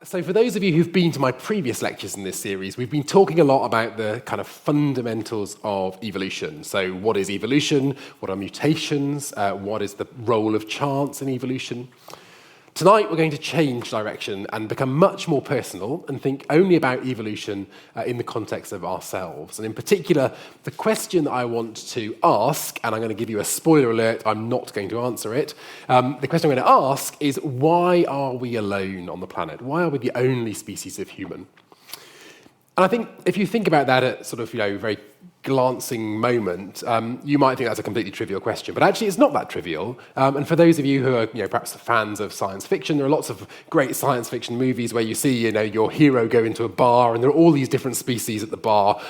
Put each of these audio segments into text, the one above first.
So for those of you who've been to my previous lectures in this series, we've been talking a lot about the kind of fundamentals of evolution. So what is evolution? What are mutations? What is the role of chance in evolution? Tonight we're going to change direction and become much more personal and think only about evolution in the context of ourselves. And in particular, the question that I want to ask, and I'm going to give you a spoiler alert, I'm not going to answer it. The question I'm going to ask is, why are we alone on the planet? Why are we the only species of human? And I think if you think about that at sort of, very glancing moment, you might think that's a completely trivial question, but actually it's not that trivial. And for those of you who are, perhaps fans of science fiction, there are lots of great science fiction movies where you see, your hero go into a bar, and there are all these different species at the bar,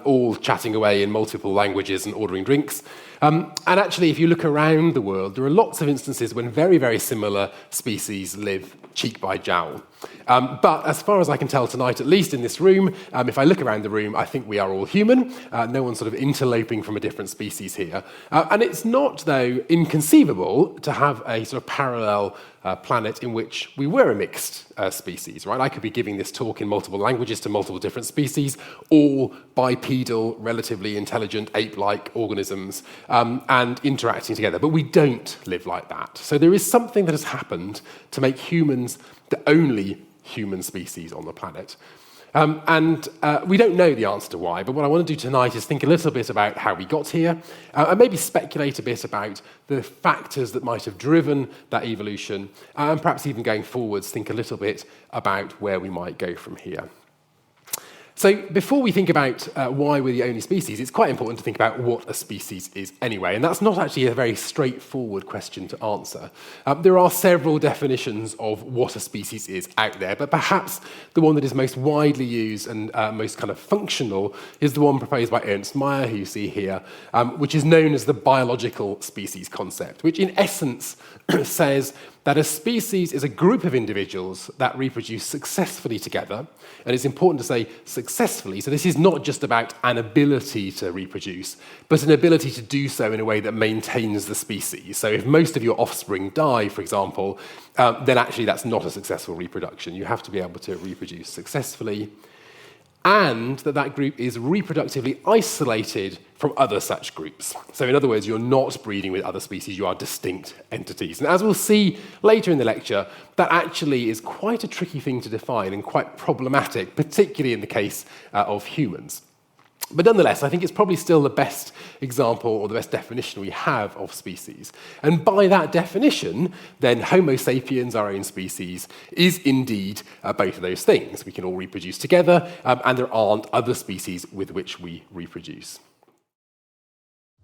all chatting away in multiple languages and ordering drinks. And actually, if you look around the world, there are lots of instances when very, very similar species live cheek by jowl. But as far as I can tell tonight, at least in this room, if I look around the room, I think we are all human. No one's sort of interloping from a different species here. And it's not, though, inconceivable to have a sort of parallel planet in which we were a mixed species, right? I could be giving this talk in multiple languages to multiple different species, all bipedal, relatively intelligent, ape-like organisms, and interacting together. But we don't live like that. So there is something that has happened to make humans the only human species on the planet. And we don't know the answer to why, but what I want to do tonight is think a little bit about how we got here, and maybe speculate a bit about the factors that might have driven that evolution, and perhaps even going forwards, think a little bit about where we might go from here. So before we think about why we're the only species, it's quite important to think about what a species is anyway, and that's not actually a very straightforward question to answer. There are several definitions of what a species is out there, but perhaps the one that is most widely used and most kind of functional is the one proposed by Ernst Mayr, who you see here, which is known as the biological species concept, which in essence says that a species is a group of individuals that reproduce successfully together. And it's important to say successfully. So this is not just about an ability to reproduce, but an ability to do so in a way that maintains the species. So if most of your offspring die, for example, then actually that's not a successful reproduction. You have to be able to reproduce successfully, and that group is reproductively isolated from other such groups. So in other words, you're not breeding with other species, you are distinct entities. And as we'll see later in the lecture, that actually is quite a tricky thing to define and quite problematic, particularly in the case of humans. But nonetheless, I think it's probably still the best example or the best definition we have of species. And by that definition, then Homo sapiens, our own species, is indeed both of those things. We can all reproduce together, and there aren't other species with which we reproduce.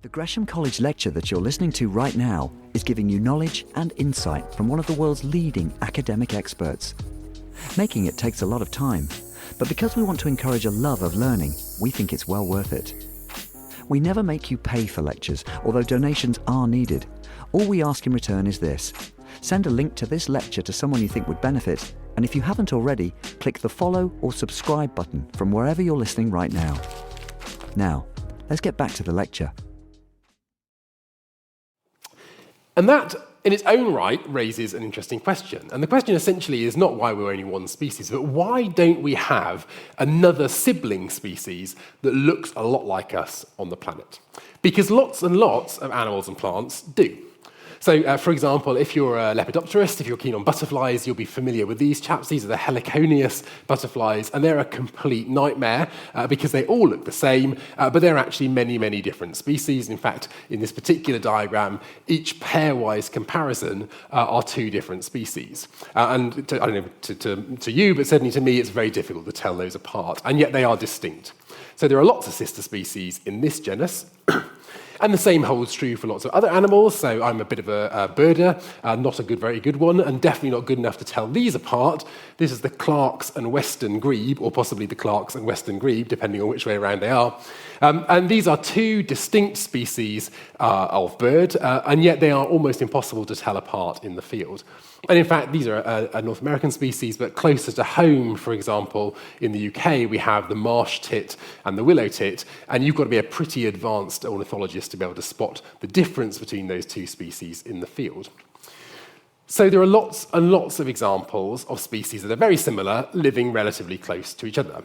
The Gresham College lecture that you're listening to right now is giving you knowledge and insight from one of the world's leading academic experts. Making it takes a lot of time, but because we want to encourage a love of learning, we think it's well worth it. We never make you pay for lectures, although donations are needed. All we ask in return is this: send a link to this lecture to someone you think would benefit, and if you haven't already, click the follow or subscribe button from wherever you're listening right now. Now, let's get back to the lecture. And that, in its own right, raises an interesting question. And the question essentially is not why we're only one species, but why don't we have another sibling species that looks a lot like us on the planet? Because lots and lots of animals and plants do. So, for example, if you're a lepidopterist, if you're keen on butterflies, you'll be familiar with these chaps. These are the heliconius butterflies, and they're a complete nightmare because they all look the same, but they're actually many, many different species. In fact, in this particular diagram, each pairwise comparison are two different species. And I don't know to you, but certainly to me, it's very difficult to tell those apart, and yet they are distinct. So there are lots of sister species in this genus. And the same holds true for lots of other animals. So I'm a bit of a birder, not a very good one, and definitely not good enough to tell these apart. This is the Clark's and Western grebe, or possibly the Clark's and Western grebe, depending on which way around they are. And these are two distinct species of bird, and yet they are almost impossible to tell apart in the field. And in fact, these are a North American species, but closer to home, for example, in the UK, we have the marsh tit and the willow tit, and you've got to be a pretty advanced ornithologist to be able to spot the difference between those two species in the field. So there are lots and lots of examples of species that are very similar, living relatively close to each other.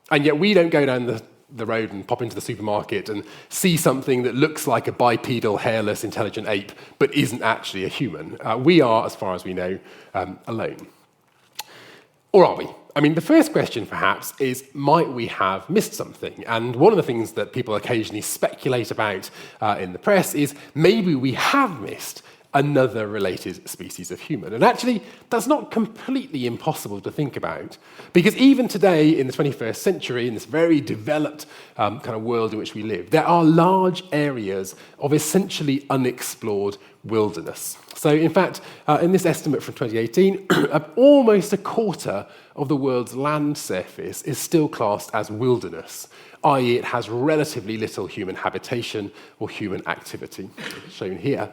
And yet we don't go down the road and pop into the supermarket and see something that looks like a bipedal, hairless, intelligent ape, but isn't actually a human. We are, as far as we know, alone. Or are we? I mean, the first question, perhaps, is might we have missed something? And one of the things that people occasionally speculate about in the press is maybe we have missed another related species of human. And actually, that's not completely impossible to think about, because even today, in the 21st century, in this very developed kind of world in which we live, there are large areas of essentially unexplored wilderness. So, in fact, in this estimate from 2018, almost a quarter of the world's land surface is still classed as wilderness, i.e. it has relatively little human habitation or human activity, shown here.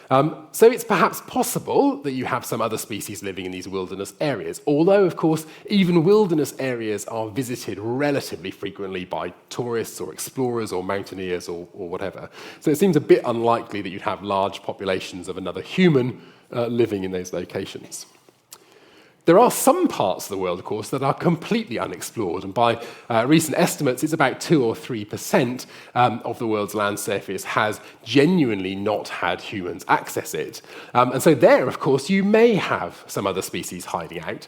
So it's perhaps possible that you have some other species living in these wilderness areas, although, of course, even wilderness areas are visited relatively frequently by tourists or explorers or mountaineers or whatever. So it seems a bit unlikely that you'd have large populations of another human living in those locations. There are some parts of the world, of course, that are completely unexplored, and by recent estimates, it's about 2 or 3% of the world's land surface has genuinely not had humans access it. And so there, of course, you may have some other species hiding out.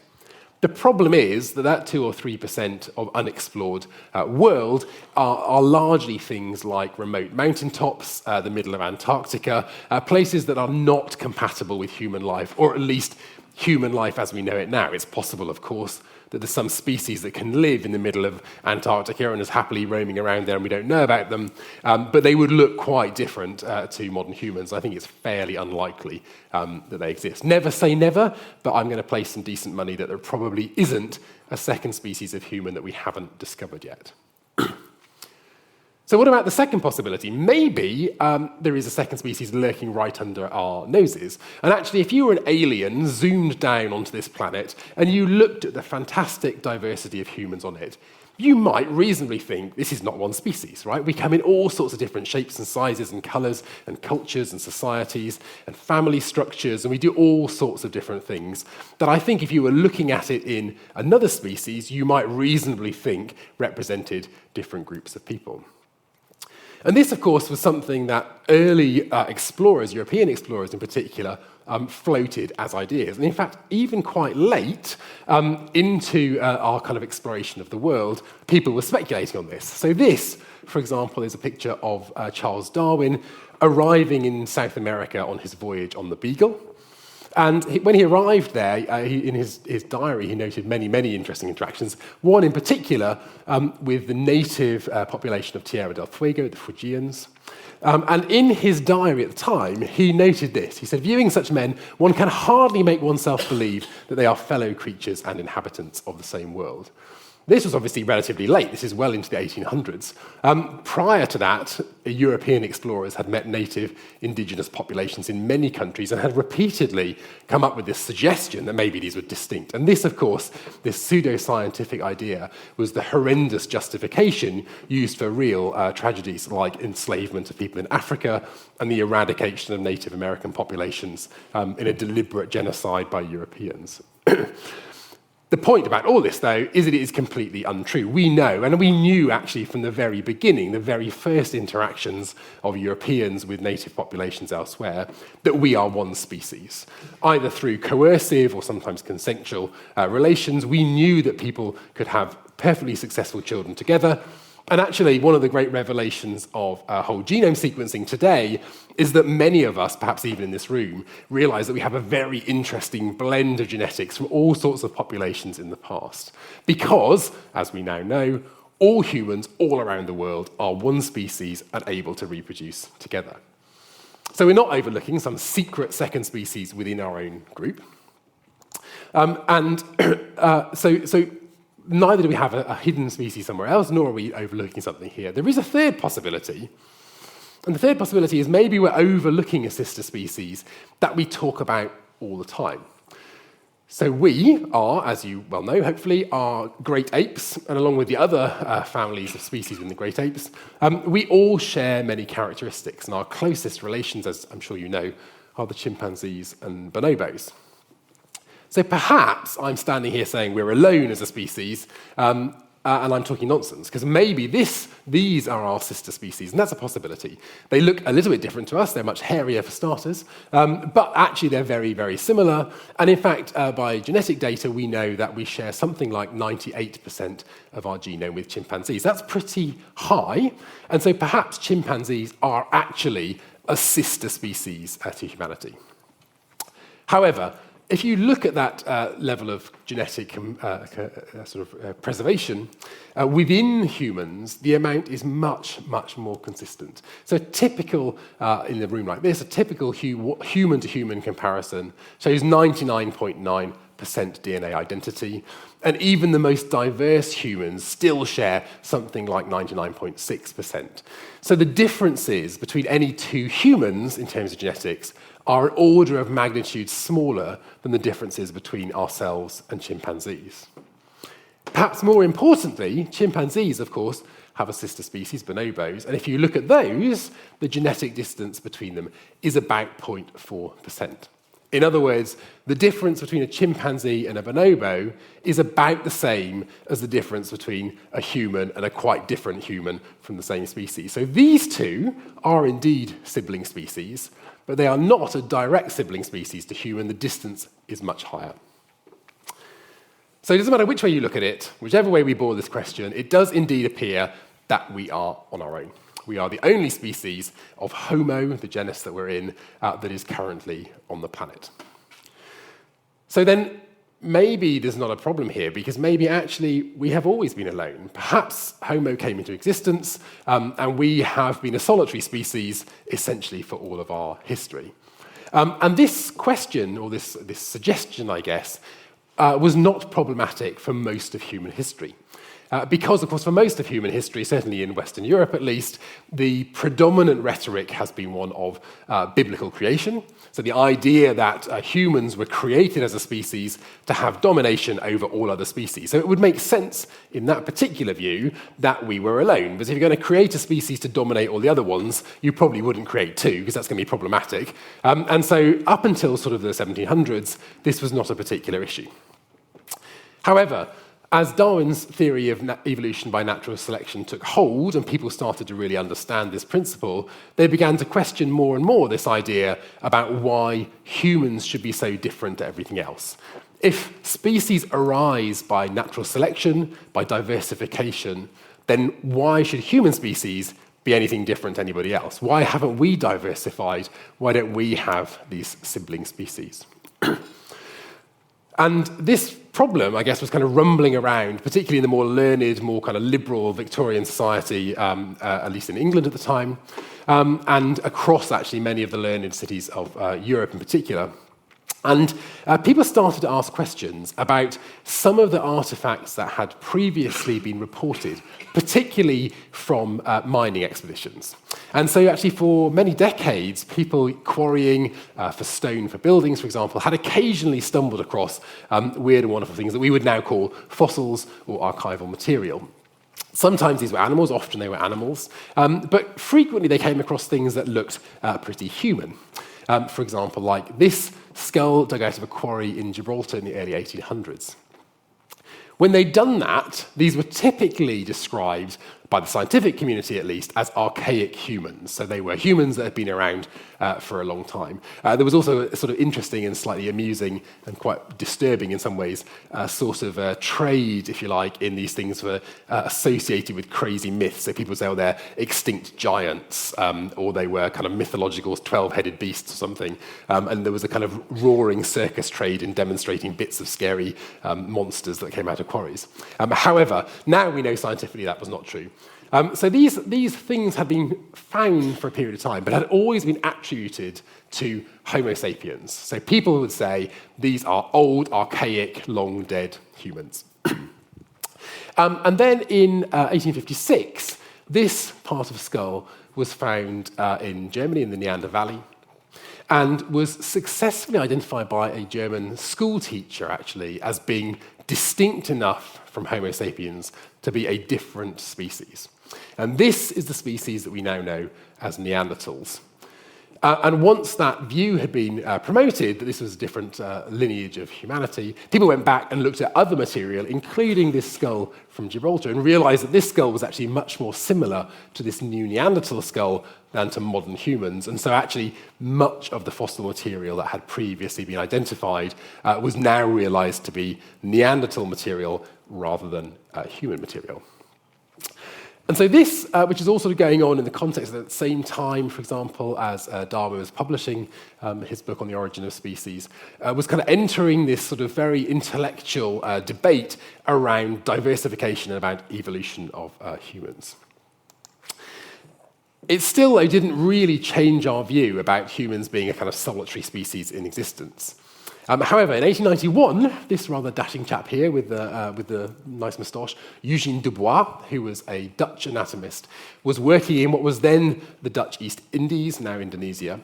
The problem is that 2 or 3% of unexplored world are largely things like remote mountaintops, the middle of Antarctica, places that are not compatible with human life, or at least human life as we know it now. It's possible, of course, that there's some species that can live in the middle of Antarctica and is happily roaming around there and we don't know about them, but they would look quite different to modern humans. I think it's fairly unlikely that they exist. Never say never, but I'm going to place some decent money that there probably isn't a second species of human that we haven't discovered yet. So what about the second possibility? Maybe there is a second species lurking right under our noses. And actually, if you were an alien zoomed down onto this planet and you looked at the fantastic diversity of humans on it, you might reasonably think this is not one species, right? We come in all sorts of different shapes and sizes and colours and cultures and societies and family structures, and we do all sorts of different things that I think if you were looking at it in another species, you might reasonably think represented different groups of people. And this, of course, was something that early explorers, European explorers in particular, floated as ideas. And in fact, even quite late into our kind of exploration of the world, people were speculating on this. So this, for example, is a picture of Charles Darwin arriving in South America on his voyage on the Beagle. And when he arrived there, in his diary, he noted many, many interesting interactions. One in particular with the native population of Tierra del Fuego, the Fuegians. And in his diary at the time, he noted this. He said, viewing such men, one can hardly make oneself believe that they are fellow creatures and inhabitants of the same world. This was obviously relatively late. This is well into the 1800s. Prior to that, European explorers had met native indigenous populations in many countries and had repeatedly come up with this suggestion that maybe these were distinct. And this, of course, this pseudo-scientific idea was the horrendous justification used for real tragedies like enslavement of people in Africa and the eradication of Native American populations in a deliberate genocide by Europeans. The point about all this, though, is that it is completely untrue. We know, and we knew actually from the very beginning, the very first interactions of Europeans with native populations elsewhere, that we are one species. Either through coercive or sometimes consensual relations, we knew that people could have perfectly successful children together. And actually, one of the great revelations of whole genome sequencing today is that many of us, perhaps even in this room, realize that we have a very interesting blend of genetics from all sorts of populations in the past. Because, as we now know, all humans all around the world are one species and able to reproduce together. So we're not overlooking some secret second species within our own group. So neither do we have a hidden species somewhere else, nor are we overlooking something here. There is a third possibility, and the third possibility is maybe we're overlooking a sister species that we talk about all the time. So we are, as you well know, hopefully, are great apes, and along with the other families of species in the great apes, we all share many characteristics, and our closest relations, as I'm sure you know, are the chimpanzees and bonobos. So perhaps I'm standing here saying we're alone as a species, and I'm talking nonsense, because maybe these are our sister species, and that's a possibility. They look a little bit different to us. They're much hairier for starters, but actually they're very, very similar. And in fact, by genetic data, we know that we share something like 98% of our genome with chimpanzees. That's pretty high, and so perhaps chimpanzees are actually a sister species to humanity. However, if you look at that level of genetic preservation, within humans, the amount is much, much more consistent. So a typical, in a room like this, a typical human-to-human comparison shows 99.9% DNA identity, and even the most diverse humans still share something like 99.6%. So the differences between any two humans in terms of genetics are an order of magnitude smaller than the differences between ourselves and chimpanzees. Perhaps more importantly, chimpanzees, of course, have a sister species, bonobos, and if you look at those, the genetic distance between them is about 0.4%. In other words, the difference between a chimpanzee and a bonobo is about the same as the difference between a human and a quite different human from the same species. So these two are indeed sibling species, but they are not a direct sibling species to human. The distance is much higher. So it doesn't matter which way you look at it, whichever way we boil this question, it does indeed appear that we are on our own. We are the only species of Homo, the genus that we're in, that is currently on the planet. So then, maybe there's not a problem here, because maybe actually we have always been alone. Perhaps Homo came into existence, and we have been a solitary species essentially for all of our history. And this question, or this suggestion, I guess, was not problematic for most of human history. Because, of course, for most of human history, certainly in Western Europe at least, the predominant rhetoric has been one of biblical creation. So the idea that humans were created as a species to have domination over all other species. So it would make sense in that particular view that we were alone. But if you're going to create a species to dominate all the other ones, you probably wouldn't create two, because that's going to be problematic. And so up until sort of the 1700s, this was not a particular issue. However, as Darwin's theory of evolution by natural selection took hold and people started to really understand this principle, they began to question more and more this idea about why humans should be so different to everything else. If species arise by natural selection, by diversification, then why should human species be anything different to anybody else? Why haven't we diversified? Why don't we have these sibling species? And this problem, I guess, was kind of rumbling around, particularly in the more learned, more kind of liberal Victorian society, at least in England at the time, and across actually many of the learned cities of Europe in particular. And people started to ask questions about some of the artifacts that had previously been reported, particularly from mining expeditions. And so actually for many decades, people quarrying for stone for buildings, for example, had occasionally stumbled across weird and wonderful things that we would now call fossils or archival material. Sometimes these were animals, often they were animals, but frequently they came across things that looked pretty human. For example, like this skull dug out of a quarry in Gibraltar in the early 1800s. When they'd done that, these were typically described, by the scientific community at least, as archaic humans. So they were humans that had been around for a long time. There was also a sort of interesting and slightly amusing and quite disturbing in some ways sort of trade, if you like, in these things were associated with crazy myths. So people would say, oh, they're extinct giants, or they were kind of mythological 12-headed beasts or something. And there was a kind of roaring circus trade in demonstrating bits of scary monsters that came out of quarries. However, now we know scientifically that was not true. So these things had been found for a period of time, but had always been attributed to Homo sapiens. So people would say these are old, archaic, long-dead humans. And then in 1856, this part of a skull was found in Germany, in the Neanderthal Valley, and was successfully identified by a German school teacher, actually, as being distinct enough from Homo sapiens to be a different species. And this is the species that we now know as Neanderthals. And once that view had been promoted, that this was a different lineage of humanity, people went back and looked at other material, including this skull from Gibraltar, and realized that this skull was actually much more similar to this new Neanderthal skull than to modern humans. And so actually much of the fossil material that had previously been identified was now realized to be Neanderthal material rather than human material. And so this, which is also going on in the context at the same time, for example, as Darwin was publishing his book on the origin of species, was kind of entering this sort of very intellectual debate around diversification and about evolution of humans. It still, though, didn't really change our view about humans being a kind of solitary species in existence. However, in 1891, this rather dashing chap here with the nice moustache, Eugène Dubois, who was a Dutch anatomist, was working in what was then the Dutch East Indies, now Indonesia.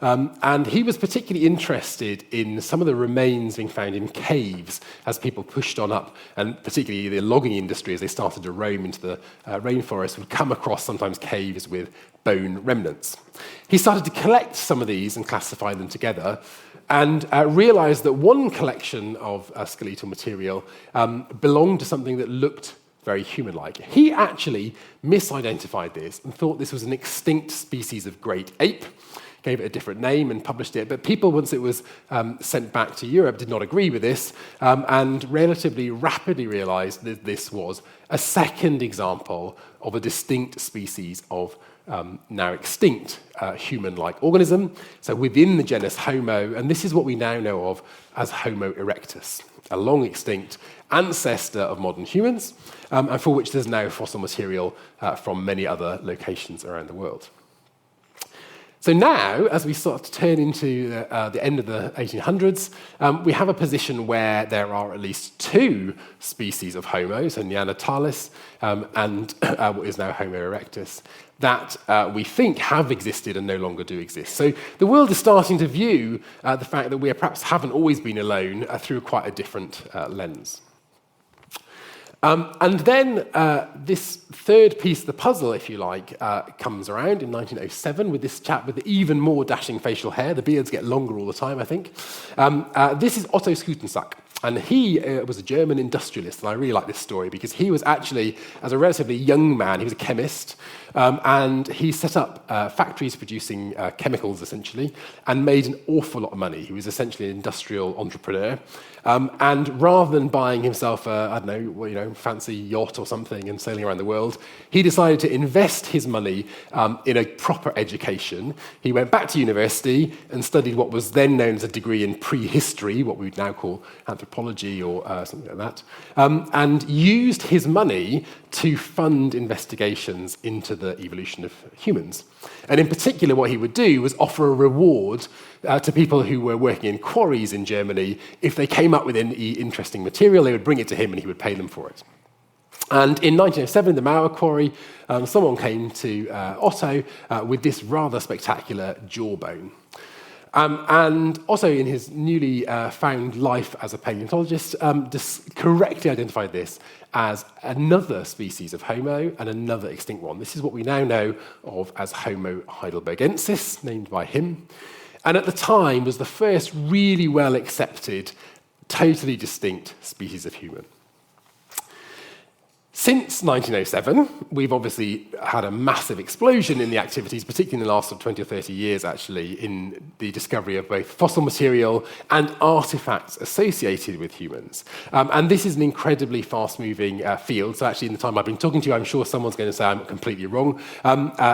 And he was particularly interested in some of the remains being found in caves as people pushed on up, and particularly the logging industry, as they started to roam into the rainforest, would come across sometimes caves with bone remnants. He started to collect some of these and classify them together, and realized that one collection of skeletal material belonged to something that looked very human-like. He actually misidentified this and thought this was an extinct species of great ape, gave it a different name and published it. But people, once it was sent back to Europe, did not agree with this and relatively rapidly realized that this was a second example of a distinct species of now extinct human-like organism, so within the genus Homo, and this is what we now know of as Homo erectus, a long extinct ancestor of modern humans, and for which there's now fossil material from many other locations around the world. So now, as we start to turn into the end of the 1800s, we have a position where there are at least two species of Homo, so Neanderthals and what is now Homo erectus, that we think have existed and no longer do exist. So the world is starting to view the fact that we perhaps haven't always been alone through quite a different lens. And then this third piece of the puzzle, if you like, comes around in 1907 with this chap with the even more dashing facial hair. The beards get longer all the time, I think. This is Otto Schoetensack. And he was a German industrialist, and I really like this story because he was actually, as a relatively young man, he was a chemist, and he set up factories producing chemicals, essentially, and made an awful lot of money. He was essentially an industrial entrepreneur. And rather than buying himself a, fancy yacht or something and sailing around the world, he decided to invest his money in a proper education. He went back to university and studied what was then known as a degree in prehistory, what we would now call anthropology or something like that, and used his money to fund investigations into the evolution of humans. And in particular, what he would do was offer a reward to people who were working in quarries in Germany. If they came up with any interesting material, they would bring it to him and he would pay them for it. And in 1907, the Mauer quarry, someone came to Otto with this rather spectacular jawbone. And Otto, in his newly found life as a paleontologist, correctly identified this as another species of Homo and another extinct one. This is what we now know of as Homo heidelbergensis, named by him. And at the time was the first really well-accepted, totally distinct species of human. Since 1907, we've obviously had a massive explosion in the activities, particularly in the last 20 or 30 years, actually, in the discovery of both fossil material and artifacts associated with humans. And this is an incredibly fast-moving field. So actually, in the time I've been talking to you, I'm sure someone's going to say I'm completely wrong.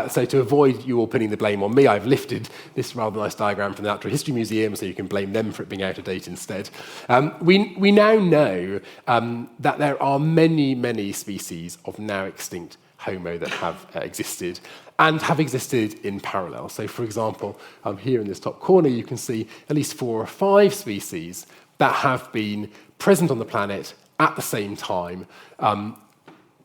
So to avoid you all putting the blame on me, I've lifted this rather nice diagram from the Natural History Museum, so you can blame them for it being out of date instead. We now know that there are many, many species of now extinct Homo that have existed and have existed in parallel. So, for example, here in this top corner, you can see at least 4 or 5 species that have been present on the planet at the same time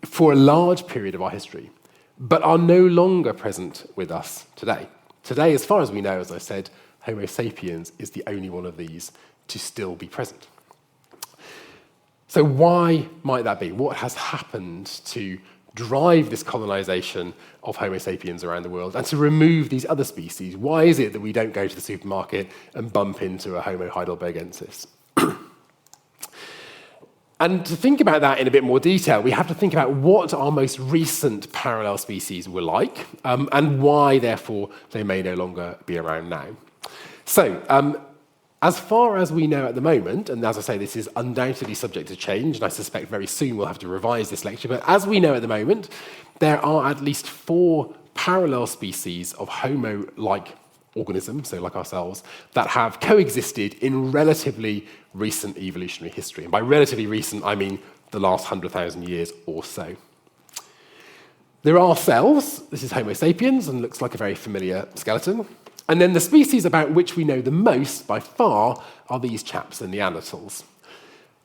for a large period of our history, but are no longer present with us today. Today, as far as we know, as I said, Homo sapiens is the only one of these to still be present. So why might that be? What has happened to drive this colonization of Homo sapiens around the world and to remove these other species? Why is it that we don't go to the supermarket and bump into a Homo heidelbergensis? And to think about that in a bit more detail, we have to think about what our most recent parallel species were like, and why, therefore, they may no longer be around now. So, as far as we know at the moment, and as I say, this is undoubtedly subject to change, and I suspect very soon we'll have to revise this lecture, but as we know at the moment, there are at least 4 parallel species of Homo-like organisms, so like ourselves, that have coexisted in relatively recent evolutionary history. And by relatively recent, I mean the last 100,000 years or so. There are cells. This is Homo sapiens, and looks like a very familiar skeleton. And then the species about which we know the most, by far, are these chaps, the Neanderthals.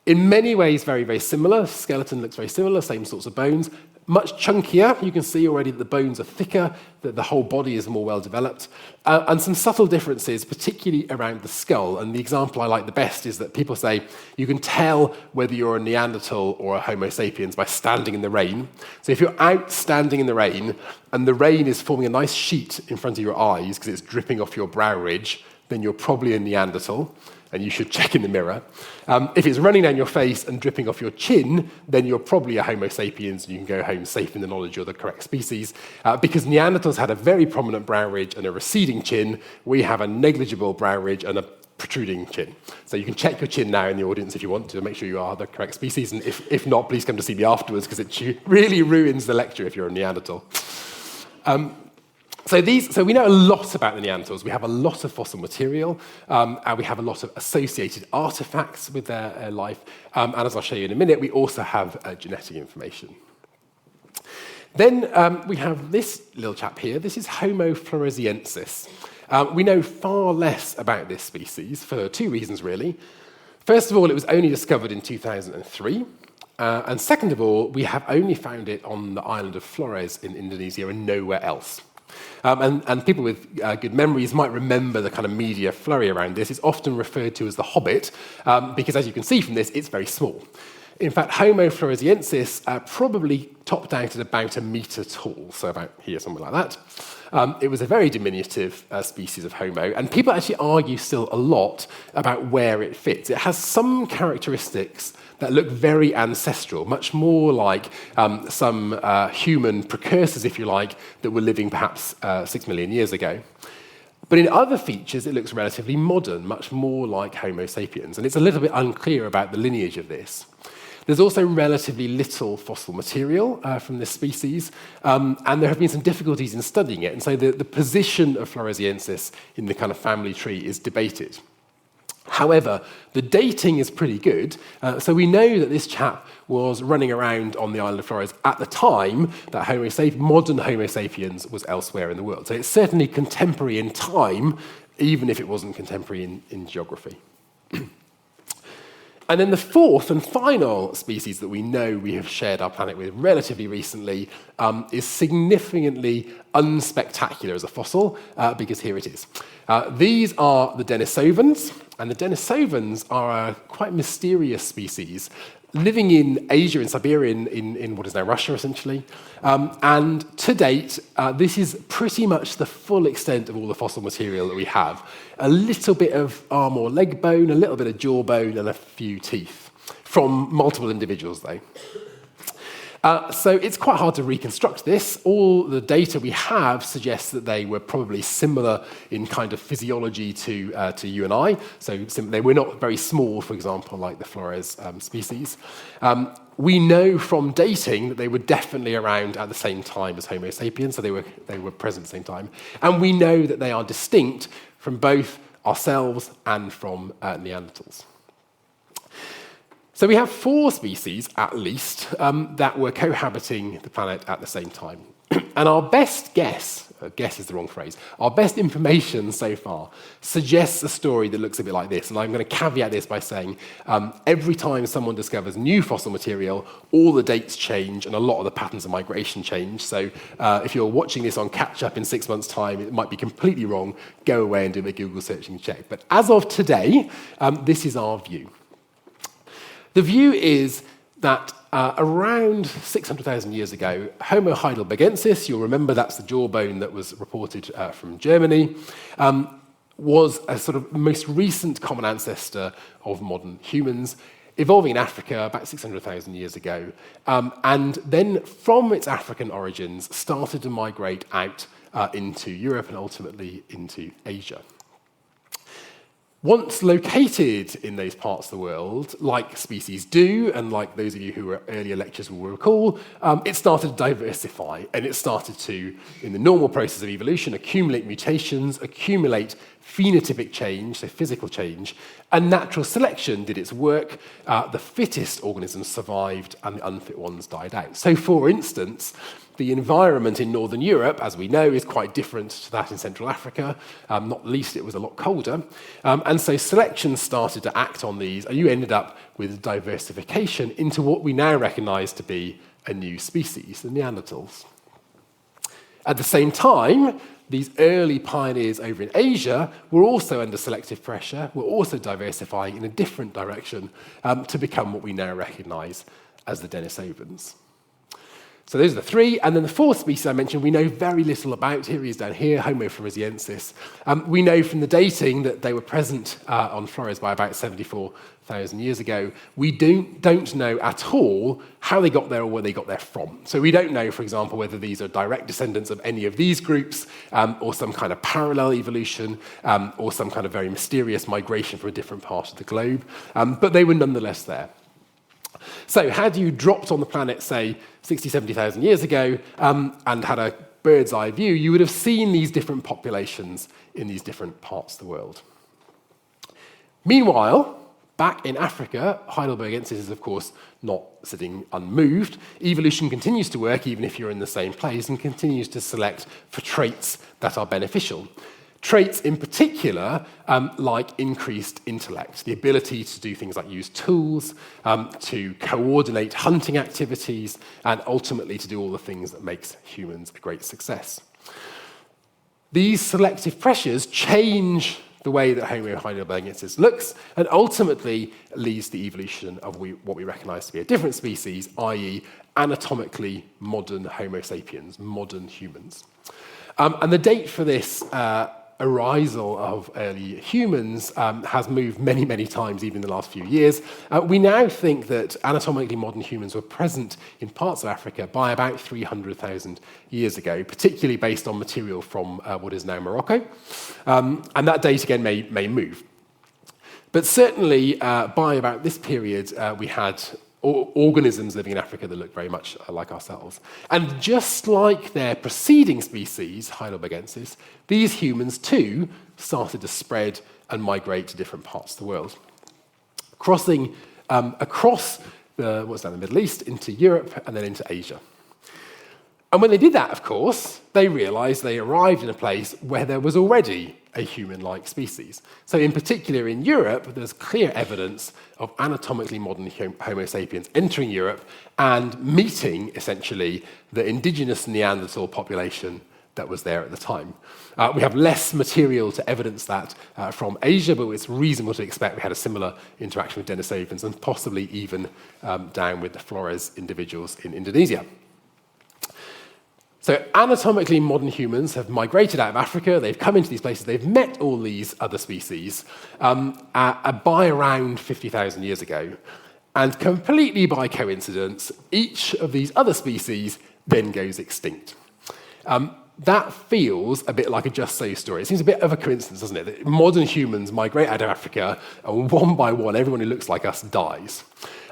In many ways, very, very similar. Skeleton looks very similar, same sorts of bones. Much chunkier. You can see already that the bones are thicker, that the whole body is more well developed, and some subtle differences, particularly around the skull. And the example I like the best is that people say you can tell whether you're a Neanderthal or a Homo sapiens by standing in the rain. So if you're out standing in the rain, and the rain is forming a nice sheet in front of your eyes because it's dripping off your brow ridge, then you're probably a Neanderthal, and you should check in the mirror. If it's running down your face and dripping off your chin, then you're probably a Homo sapiens, and you can go home safe in the knowledge you're the correct species. Because Neanderthals had a very prominent brow ridge and a receding chin, we have a negligible brow ridge and a protruding chin. So you can check your chin now in the audience if you want to make sure you are the correct species, and if not, please come to see me afterwards, because it really ruins the lecture if you're a Neanderthal. So we know a lot about the Neanderthals. We have a lot of fossil material, and we have a lot of associated artifacts with their life. And as I'll show you in a minute, we also have genetic information. Then we have this little chap here. This is Homo Floresiensis. We know far less about this species for 2 reasons, really. First of all, it was only discovered in 2003. And second of all, we have only found it on the island of Flores in Indonesia and nowhere else. And people with good memories might remember the kind of media flurry around this. It's often referred to as the Hobbit, because as you can see from this, it's very small. In fact, Homo Floresiensis probably topped out at about 1 meter tall, so about here, something like that. It was a very diminutive species of Homo, and people actually argue still a lot about where it fits. It has some characteristics that look very ancestral, much more like some human precursors, if you like, that were living perhaps 6 million years ago. But in other features, it looks relatively modern, much more like Homo sapiens, and it's a little bit unclear about the lineage of this. There's also relatively little fossil material from this species, and there have been some difficulties in studying it, and so the position of Floresiensis in the kind of family tree is debated. However, the dating is pretty good, so we know that this chap was running around on the island of Flores at the time that modern Homo sapiens was elsewhere in the world. So it's certainly contemporary in time, even if it wasn't contemporary in geography. And then the 4th and final species that we know we have shared our planet with relatively recently is significantly unspectacular as a fossil, because here it is. These are the Denisovans, and the Denisovans are a quite mysterious species living in Asia, in Siberia, in what is now Russia, essentially. And to date, this is pretty much the full extent of all the fossil material that we have. A little bit of arm or leg bone, a little bit of jawbone, and a few teeth, from multiple individuals, though. So it's quite hard to reconstruct this. All the data we have suggests that they were probably similar in kind of physiology to you and I. So they were not very small, for example, like the Flores species. We know from dating that they were definitely around at the same time as Homo sapiens, so they were present at the same time. And we know that they are distinct from both ourselves and from Neanderthals. So we have 4 species, at least, that were cohabiting the planet at the same time. And our best guess is the wrong phrase, our best information so far suggests a story that looks a bit like this. And I'm going to caveat this by saying every time someone discovers new fossil material, all the dates change and a lot of the patterns of migration change. So if you're watching this on catch-up in 6 months' time, it might be completely wrong. Go away and do a Google search and check. But as of today, this is our view. The view is that around 600,000 years ago, Homo heidelbergensis, you'll remember that's the jawbone that was reported from Germany, was a sort of most recent common ancestor of modern humans, evolving in Africa about 600,000 years ago, and then from its African origins started to migrate out into Europe and ultimately into Asia. Once located in those parts of the world, like species do, and like those of you who were earlier lectures will recall, it started to diversify, and it started to, in the normal process of evolution, accumulate mutations, accumulate phenotypic change, so physical change, and natural selection did its work. The fittest organisms survived, and the unfit ones died out. So, for instance, the environment in Northern Europe, as we know, is quite different to that in Central Africa. Not least, it was a lot colder. And so selection started to act on these, and you ended up with diversification into what we now recognize to be a new species, the Neanderthals. At the same time, these early pioneers over in Asia were also under selective pressure, were also diversifying in a different direction to become what we now recognize as the Denisovans. So those are the three, and then the fourth species I mentioned we know very little about. Here he is down here, Homo Floresiensis. We know from the dating that they were present on Flores by about 74,000 years ago. We don't know at all how they got there or where they got there from. So we don't know, for example, whether these are direct descendants of any of these groups, or some kind of parallel evolution, or some kind of very mysterious migration from a different part of the globe. But they were nonetheless there. So had you dropped on the planet, say, 60, 70,000 years ago, and had a bird's eye view, you would have seen these different populations in these different parts of the world. Meanwhile, back in Africa, Heidelbergensis is, of course, not sitting unmoved. Evolution continues to work even if you're in the same place and continues to select for traits that are beneficial. Traits in particular, like increased intellect, the ability to do things like use tools, to coordinate hunting activities, and ultimately to do all the things that makes humans a great success. These selective pressures change the way that Homo heidelbergensis looks, and ultimately leads to the evolution of what we recognize to be a different species, i.e. anatomically modern Homo sapiens, modern humans. And the date for this arisal of early humans has moved many, many times, even in the last few years. We now think that anatomically modern humans were present in parts of Africa by about 300,000 years ago, particularly based on material from what is now Morocco. And that date, again, may move. But certainly, by about this period, we had organisms living in Africa that look very much like ourselves. And just like their preceding species, Heidelbergensis, these humans too started to spread and migrate to different parts of the world, crossing across what's now the Middle East into Europe and then into Asia. And when they did that, of course, they realized they arrived in a place where there was already a human-like species. So in particular in Europe, there's clear evidence of anatomically modern Homo sapiens entering Europe and meeting, essentially, the indigenous Neanderthal population that was there at the time. We have less material to evidence that from Asia, but it's reasonable to expect we had a similar interaction with Denisovans and possibly even down with the Flores individuals in Indonesia. So anatomically modern humans have migrated out of Africa, they've come into these places, they've met all these other species by around 50,000 years ago. And completely by coincidence, each of these other species then goes extinct. That feels a bit like a Just So story. It seems a bit of a coincidence, doesn't it? That modern humans migrate out of Africa, and one by one, everyone who looks like us dies.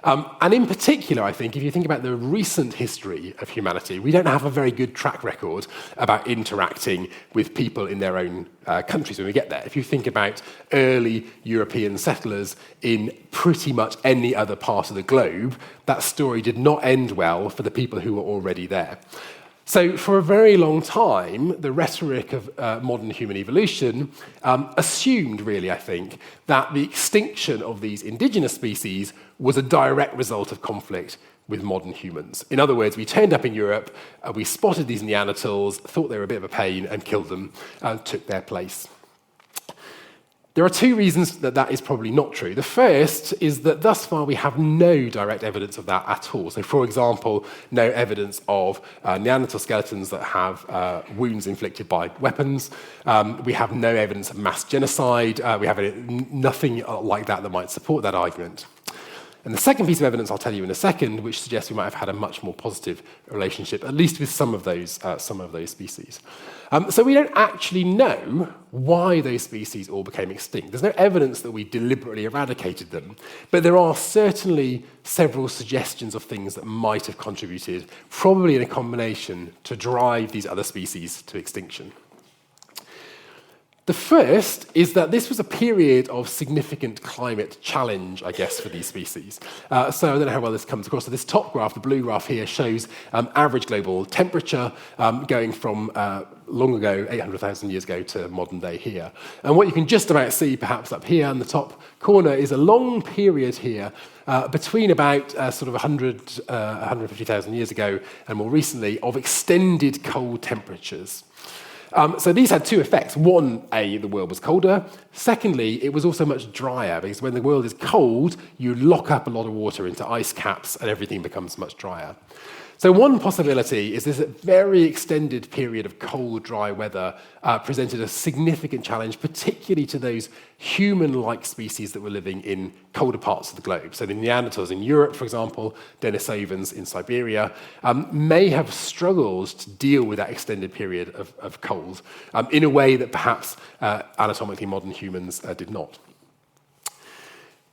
And in particular, I think, if you think about the recent history of humanity, we don't have a very good track record about interacting with people in their own countries when we get there. If you think about early European settlers in pretty much any other part of the globe, that story did not end well for the people who were already there. So for a very long time, the rhetoric of modern human evolution assumed, really, I think, that the extinction of these indigenous species was a direct result of conflict with modern humans. In other words, we turned up in Europe, we spotted these Neanderthals, thought they were a bit of a pain, and killed them, and took their place. There are two reasons that that is probably not true. The first is that thus far we have no direct evidence of that at all. So, for example, no evidence of Neanderthal skeletons that have wounds inflicted by weapons. We have no evidence of mass genocide. We have nothing like that might support that argument. And the second piece of evidence I'll tell you in a second, which suggests we might have had a much more positive relationship, at least with some of those species. So we don't actually know why those species all became extinct. There's no evidence that we deliberately eradicated them, but there are certainly several suggestions of things that might have contributed, probably in a combination, to drive these other species to extinction. The first is that this was a period of significant climate challenge, I guess, for these species. So I don't know how well this comes across. So this top graph, the blue graph here, shows average global temperature going from long ago, 800,000 years ago, to modern day here. And what you can just about see, perhaps up here in the top corner, is a long period here between about sort of 150,000 years ago and more recently of extended cold temperatures. So these had two effects. One, the world was colder. Secondly, it was also much drier, because when the world is cold, you lock up a lot of water into ice caps and everything becomes much drier. So one possibility is this very extended period of cold, dry weather presented a significant challenge, particularly to those human-like species that were living in colder parts of the globe. So the Neanderthals in Europe, for example, Denisovans in Siberia, may have struggled to deal with that extended period of cold in a way that perhaps anatomically modern humans did not.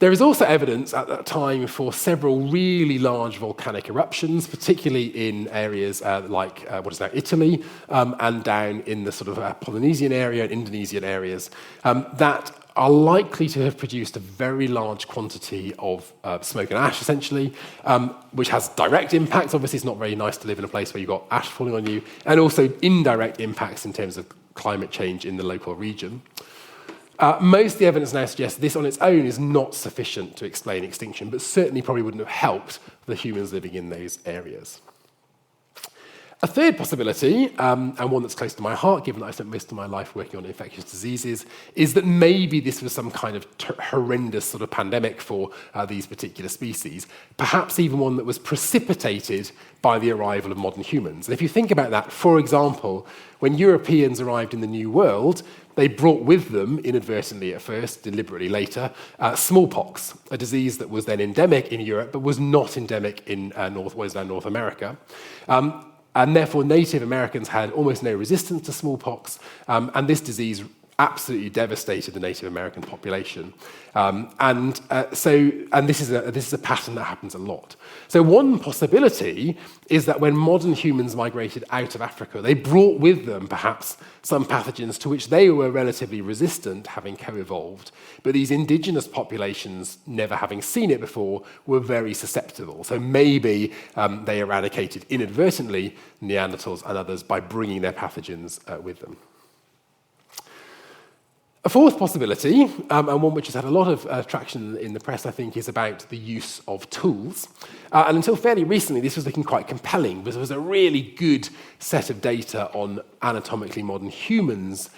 There is also evidence at that time for several really large volcanic eruptions, particularly in areas like what is now Italy and down in the sort of Polynesian area and Indonesian areas that are likely to have produced a very large quantity of smoke and ash, essentially, which has direct impacts. Obviously, it's not very nice to live in a place where you've got ash falling on you, and also indirect impacts in terms of climate change in the local region. Most of the evidence now suggests this on its own is not sufficient to explain extinction, but certainly probably wouldn't have helped the humans living in those areas. A third possibility, and one that's close to my heart, given that I spent most of my life working on infectious diseases, is that maybe this was some kind of horrendous sort of pandemic for these particular species, perhaps even one that was precipitated by the arrival of modern humans. And if you think about that, for example, when Europeans arrived in the New World, they brought with them, inadvertently at first, deliberately later, smallpox, a disease that was then endemic in Europe, but was not endemic in what is now North America. And therefore, Native Americans had almost no resistance to smallpox, and this disease absolutely devastated the Native American population. And this is a pattern that happens a lot. So one possibility is that when modern humans migrated out of Africa, they brought with them perhaps some pathogens to which they were relatively resistant, having co-evolved. But these indigenous populations, never having seen it before, were very susceptible. So maybe they eradicated inadvertently Neanderthals and others by bringing their pathogens with them. A fourth possibility, and one which has had a lot of traction in the press, I think, is about the use of tools. And until fairly recently, this was looking quite compelling, because there was a really good set of data on anatomically modern humans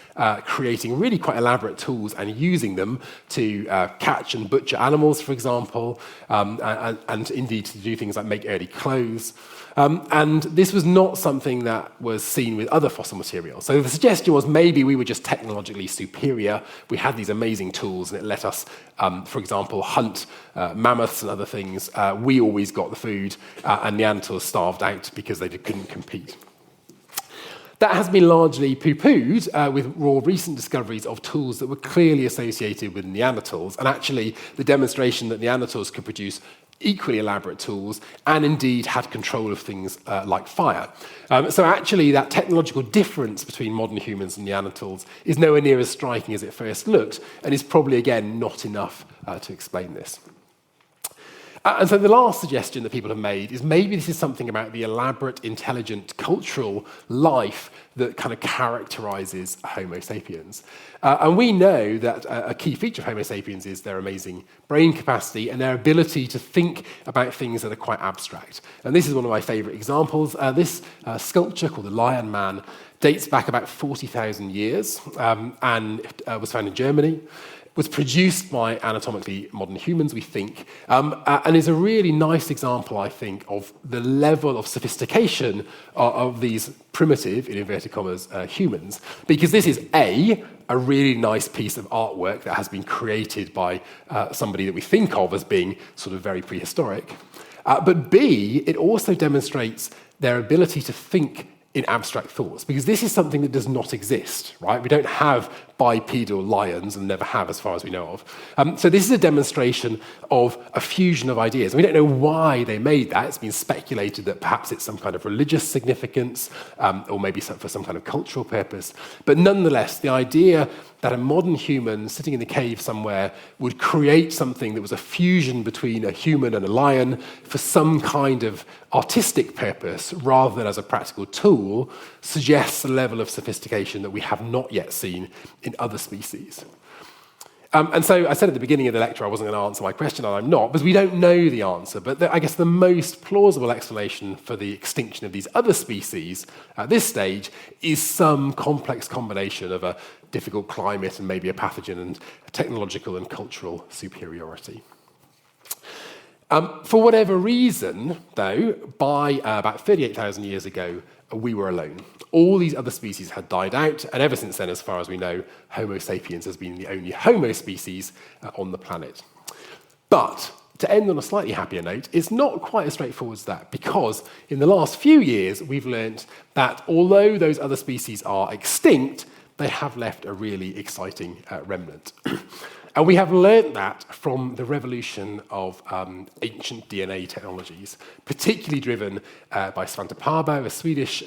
creating really quite elaborate tools and using them to catch and butcher animals, for example, and indeed to do things like make early clothes. And this was not something that was seen with other fossil materials. So the suggestion was maybe we were just technologically superior. We had these amazing tools, and it let us, for example, hunt mammoths and other things. We always got the food, and Neanderthals starved out because they couldn't compete. That has been largely poo-pooed with more recent discoveries of tools that were clearly associated with Neanderthals, and actually the demonstration that Neanderthals could produce equally elaborate tools and indeed had control of things like fire. So actually that technological difference between modern humans and Neanderthals is nowhere near as striking as it first looked, and is probably, again, not enough to explain this. And so the last suggestion that people have made is maybe this is something about the elaborate, intelligent, cultural life that kind of characterizes Homo sapiens. And we know that a key feature of Homo sapiens is their amazing brain capacity and their ability to think about things that are quite abstract. And this is one of my favorite examples. This sculpture called the Lion Man dates back about 40,000 years and was found in Germany. was produced by anatomically modern humans, we think, and is a really nice example, I think, of the level of sophistication of these primitive, in inverted commas, humans, because this is a really nice piece of artwork that has been created by somebody that we think of as being sort of very prehistoric. But B, it also demonstrates their ability to think in abstract thoughts, because this is something that does not exist, right? We don't have bipedal lions and never have, as far as we know of. So this is a demonstration of a fusion of ideas. We don't know why they made that. It's been speculated that perhaps it's some kind of religious significance, or maybe for some kind of cultural purpose. But nonetheless, the idea that a modern human sitting in the cave somewhere would create something that was a fusion between a human and a lion for some kind of artistic purpose rather than as a practical tool suggests a level of sophistication that we have not yet seen in other species. And so I said at the beginning of the lecture I wasn't going to answer my question, and I'm not, because we don't know the answer. But I guess the most plausible explanation for the extinction of these other species at this stage is some complex combination of a difficult climate and maybe a pathogen and a technological and cultural superiority. For whatever reason, though, by about 38,000 years ago, we were alone. All these other species had died out, and ever since then, as far as we know, Homo sapiens has been the only Homo species on the planet. But to end on a slightly happier note, it's not quite as straightforward as that, because in the last few years, we've learnt that although those other species are extinct, they have left a really exciting remnant. And we have learnt that from the revolution of ancient DNA technologies, particularly driven by Svante Pääbo, a Swedish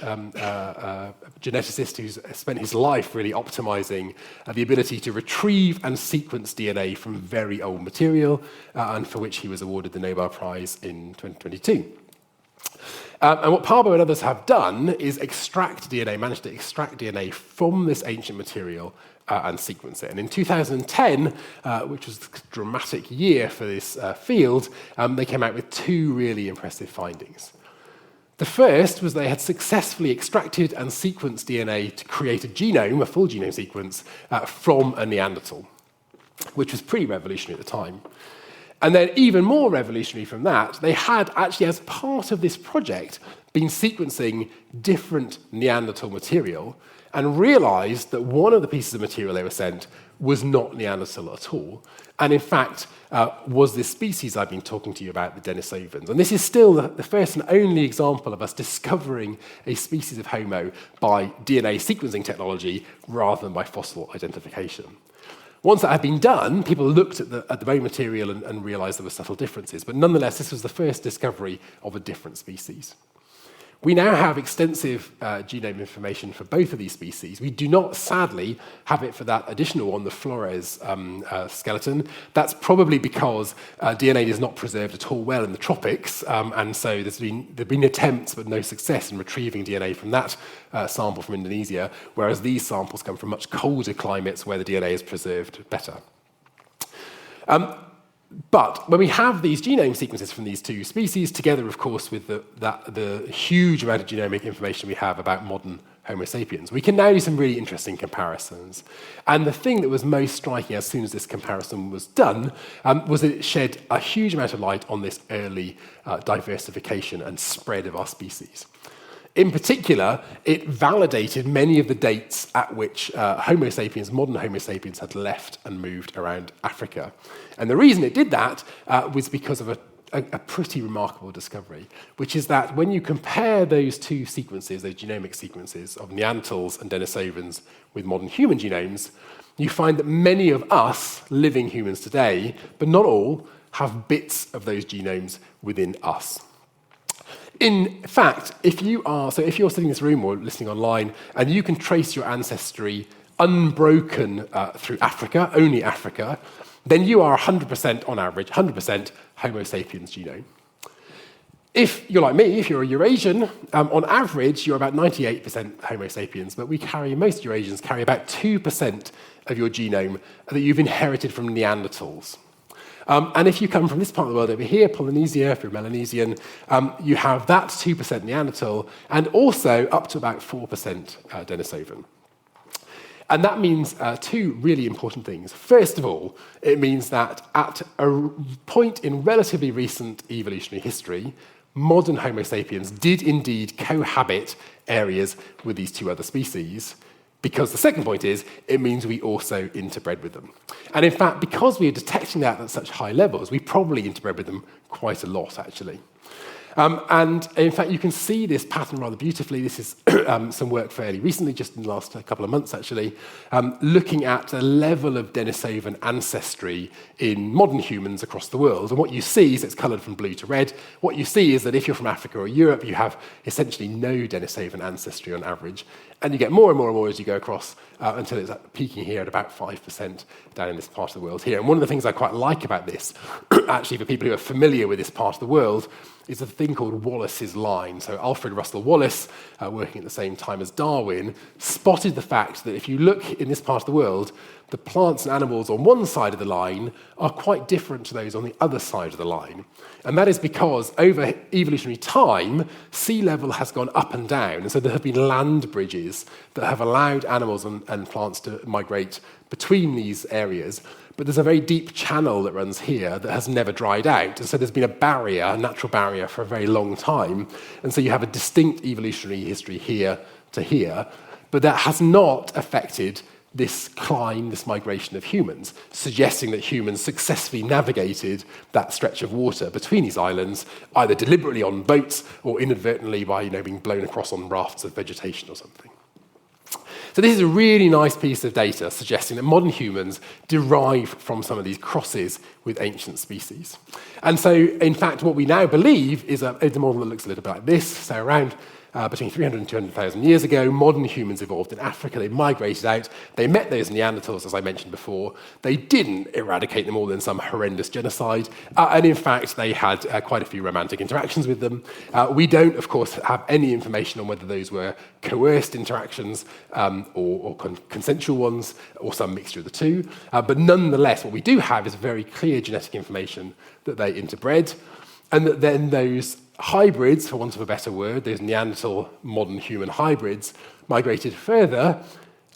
geneticist who's spent his life really optimizing the ability to retrieve and sequence DNA from very old material, and for which he was awarded the Nobel Prize in 2022. And what Pääbo and others have done is manage to extract DNA from this ancient material and sequence it. And in 2010, which was a dramatic year for this field, they came out with two really impressive findings. The first was they had successfully extracted and sequenced DNA to create a genome, a full genome sequence, from a Neanderthal, which was pretty revolutionary at the time. And then even more revolutionary from that, they had actually, as part of this project, been sequencing different Neanderthal material and realized that one of the pieces of material they were sent was not Neanderthal at all, and in fact was this species I've been talking to you about, the Denisovans. And this is still the first and only example of us discovering a species of Homo by DNA sequencing technology rather than by fossil identification. Once that had been done, people looked at the bone material and realized there were subtle differences, but nonetheless, this was the first discovery of a different species. We now have extensive genome information for both of these species. We do not, sadly, have it for that additional one, the Flores skeleton. That's probably because DNA is not preserved at all well in the tropics, and so there have been attempts but no success in retrieving DNA from that sample from Indonesia, whereas these samples come from much colder climates where the DNA is preserved better. But when we have these genome sequences from these two species, together, of course, with the huge amount of genomic information we have about modern Homo sapiens, we can now do some really interesting comparisons. And the thing that was most striking as soon as this comparison was done was that it shed a huge amount of light on this early diversification and spread of our species. In particular, it validated many of the dates at which modern Homo sapiens had left and moved around Africa. And the reason it did that was because of a pretty remarkable discovery, which is that when you compare those two sequences, those genomic sequences of Neanderthals and Denisovans with modern human genomes, you find that many of us, living humans today, but not all, have bits of those genomes within us. In fact, if you're sitting in this room or listening online, and you can trace your ancestry unbroken through Africa, only Africa, then you are 100% on average, 100% Homo sapiens genome. If you're like me, if you're a Eurasian, on average, you're about 98% Homo sapiens, but most Eurasians carry about 2% of your genome that you've inherited from Neanderthals. And if you come from this part of the world over here, Polynesia, if you're Melanesian, you have that 2% Neanderthal, and also up to about 4% Denisovan. And that means two really important things. First of all, it means that at a point in relatively recent evolutionary history, modern Homo sapiens did indeed cohabit areas with these two other species, because the second point is, it means we also interbred with them. And in fact, because we are detecting that at such high levels, we probably interbred with them quite a lot, actually. And in fact, you can see this pattern rather beautifully. This is some work fairly recently, just in the last couple of months, actually, looking at the level of Denisovan ancestry in modern humans across the world. And what you see is it's coloured from blue to red. What you see is that if you're from Africa or Europe, you have essentially no Denisovan ancestry on average. And you get more and more and more as you go across until it's peaking here at about 5% down in this part of the world here. And one of the things I quite like about this, actually for people who are familiar with this part of the world, is a thing called Wallace's line. So Alfred Russel Wallace, working at the same time as Darwin, spotted the fact that if you look in this part of the world, the plants and animals on one side of the line are quite different to those on the other side of the line. And that is because over evolutionary time, sea level has gone up and down. And so there have been land bridges that have allowed animals and plants to migrate between these areas. But there's a very deep channel that runs here that has never dried out. And so there's been a barrier, a natural barrier, for a very long time. And so you have a distinct evolutionary history here to here. But that has not affected this climb, this migration of humans, suggesting that humans successfully navigated that stretch of water between these islands, either deliberately on boats or inadvertently by being blown across on rafts of vegetation or something. So this is a really nice piece of data suggesting that modern humans derive from some of these crosses with ancient species. And so, in fact, what we now believe is a model that looks a little bit like this. So around between 300 and 200,000 years ago, modern humans evolved in Africa. They migrated out. They met those Neanderthals, as I mentioned before. They didn't eradicate them all in some horrendous genocide. And in fact, they had quite a few romantic interactions with them. We don't, of course, have any information on whether those were coerced interactions or consensual ones, or some mixture of the two. But nonetheless, what we do have is very clear genetic information that they interbred, and that then those hybrids, for want of a better word, those Neanderthal modern human hybrids, migrated further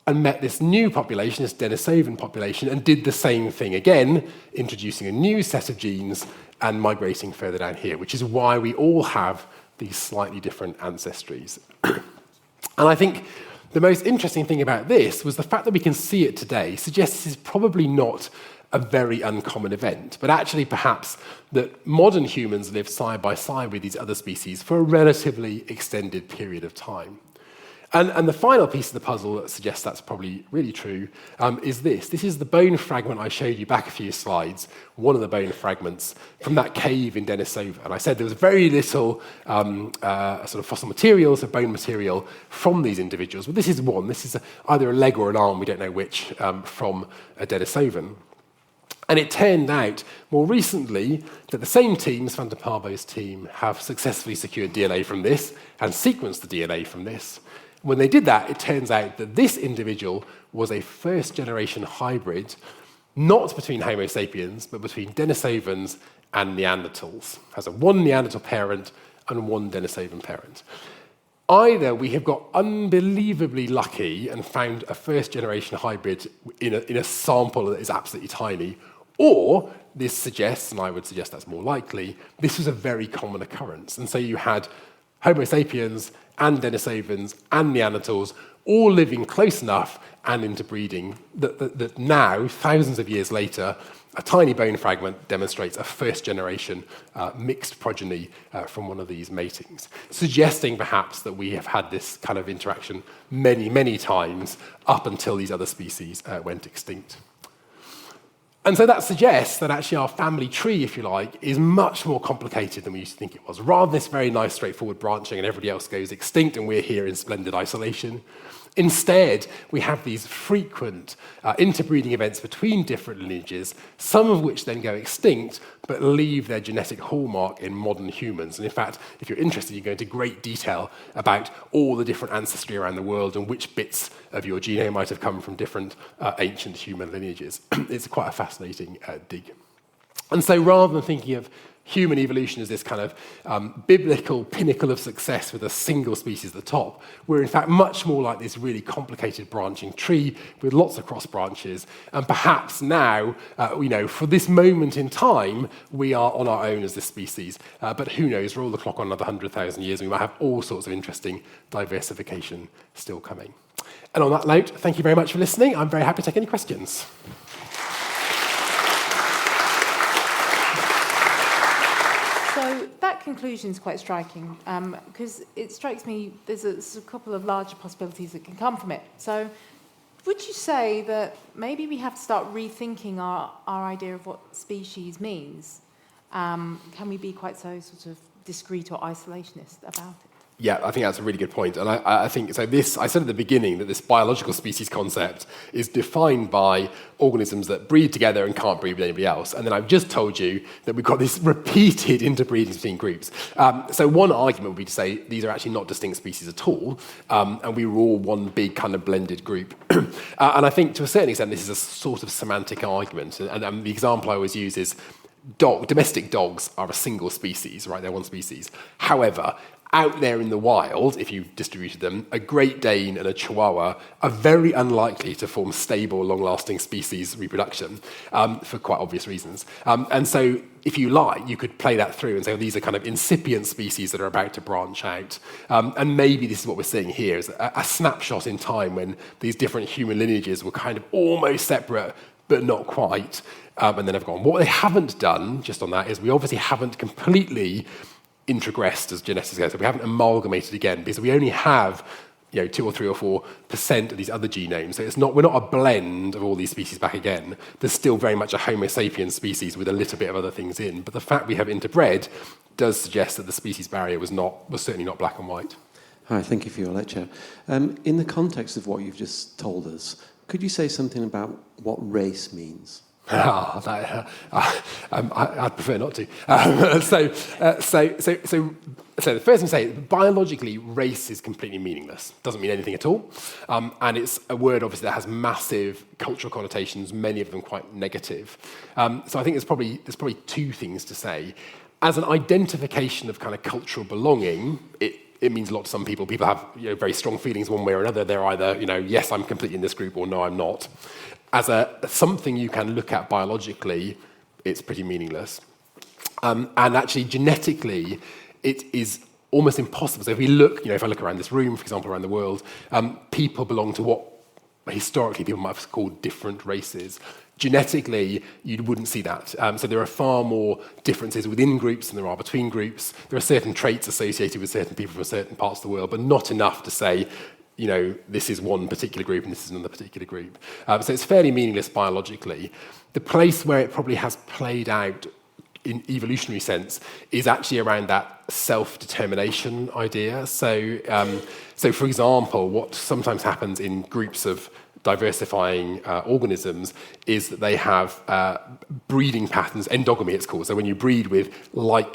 and met this new population, this Denisovan population, and did the same thing again, introducing a new set of genes and migrating further down here, which is why we all have these slightly different ancestries. And I think the most interesting thing about this was the fact that we can see it today suggests this is probably not a very uncommon event, but actually perhaps that modern humans live side by side with these other species for a relatively extended period of time. And the final piece of the puzzle that suggests that's probably really true is this. This is the bone fragment I showed you back a few slides, one of the bone fragments from that cave in Denisova. And I said there was very little sort of fossil material, so bone material, from these individuals. But this is one. This is either a leg or an arm, we don't know which, from a Denisovan. And it turned out more recently that the same teams, Van der Parvo's team, have successfully secured DNA from this and sequenced the DNA from this. When they did that, it turns out that this individual was a first-generation hybrid, not between Homo sapiens, but between Denisovans and Neanderthals. Has a one Neanderthal parent and one Denisovan parent. Either we have got unbelievably lucky and found a first-generation hybrid in a sample that is absolutely tiny, or this suggests, and I would suggest that's more likely, this was a very common occurrence. And so you had Homo sapiens and Denisovans and Neanderthals all living close enough and interbreeding that now, thousands of years later, a tiny bone fragment demonstrates a first-generation mixed progeny from one of these matings, suggesting perhaps that we have had this kind of interaction many, many times up until these other species went extinct. And so that suggests that actually our family tree, if you like, is much more complicated than we used to think it was. Rather than this very nice, straightforward branching and everybody else goes extinct and we're here in splendid isolation, instead, we have these frequent interbreeding events between different lineages, some of which then go extinct, but leave their genetic hallmark in modern humans. And in fact, if you're interested, you go into great detail about all the different ancestry around the world and which bits of your genome might have come from different ancient human lineages. It's quite a fascinating dig. And so rather than thinking of human evolution is this kind of biblical pinnacle of success with a single species at the top. We're in fact much more like this really complicated branching tree with lots of cross branches. And perhaps now, for this moment in time, we are on our own as this species. But who knows, roll the clock on another 100,000 years, and we might have all sorts of interesting diversification still coming. And on that note, thank you very much for listening. I'm very happy to take any questions. That conclusion is quite striking because it strikes me there's a couple of larger possibilities that can come from it. So would you say that maybe we have to start rethinking our idea of what species means? Can we be quite so sort of discrete or isolationist about it? Yeah, I think that's a really good point. And I think, so this, I said at the beginning that this biological species concept is defined by organisms that breed together and can't breed with anybody else. And then I've just told you that we've got this repeated interbreeding between groups. So one argument would be to say these are actually not distinct species at all, and we were all one big kind of blended group. And I think to a certain extent this is a sort of semantic argument. And the example I always use is domestic dogs are a single species, right? They're one species. However, out there in the wild, if you distributed them, a Great Dane and a Chihuahua are very unlikely to form stable, long-lasting species reproduction for quite obvious reasons. And so, if you like, you could play that through and say, well, these are kind of incipient species that are about to branch out. And maybe this is what we're seeing here, is a snapshot in time when these different human lineages were kind of almost separate, but not quite, and then have gone. What they haven't done, just on that, is we obviously haven't completely introgressed, as genetics goes. So we haven't amalgamated again because we only have 2 or 3 or 4% of these other genomes. So we're not a blend of all these species back again. There's still very much a Homo sapiens species with a little bit of other things in. But the fact we have interbred does suggest that the species barrier was certainly not black and white. Hi, thank you for your lecture. In the context of what you've just told us, could you say something about what race means? I'd prefer not to. So the first thing to say, biologically, race is completely meaningless. Doesn't mean anything at all. And it's a word, obviously, that has massive cultural connotations, many of them quite negative. So I think there's probably two things to say. As an identification of kind of cultural belonging, it means a lot to some people. People have very strong feelings one way or another. They're either, yes, I'm completely in this group, or no, I'm not. As something you can look at biologically, it's pretty meaningless. And actually, genetically, it is almost impossible. So if we look, if I look around this room, for example, around the world, people belong to what historically people might have called different races. Genetically, you wouldn't see that. So there are far more differences within groups than there are between groups. There are certain traits associated with certain people from certain parts of the world, but not enough to say, this is one particular group and this is another particular group. So it's fairly meaningless biologically. The place where it probably has played out in evolutionary sense is actually around that self-determination idea. So for example, what sometimes happens in groups of diversifying organisms is that they have breeding patterns, endogamy it's called, so when you breed with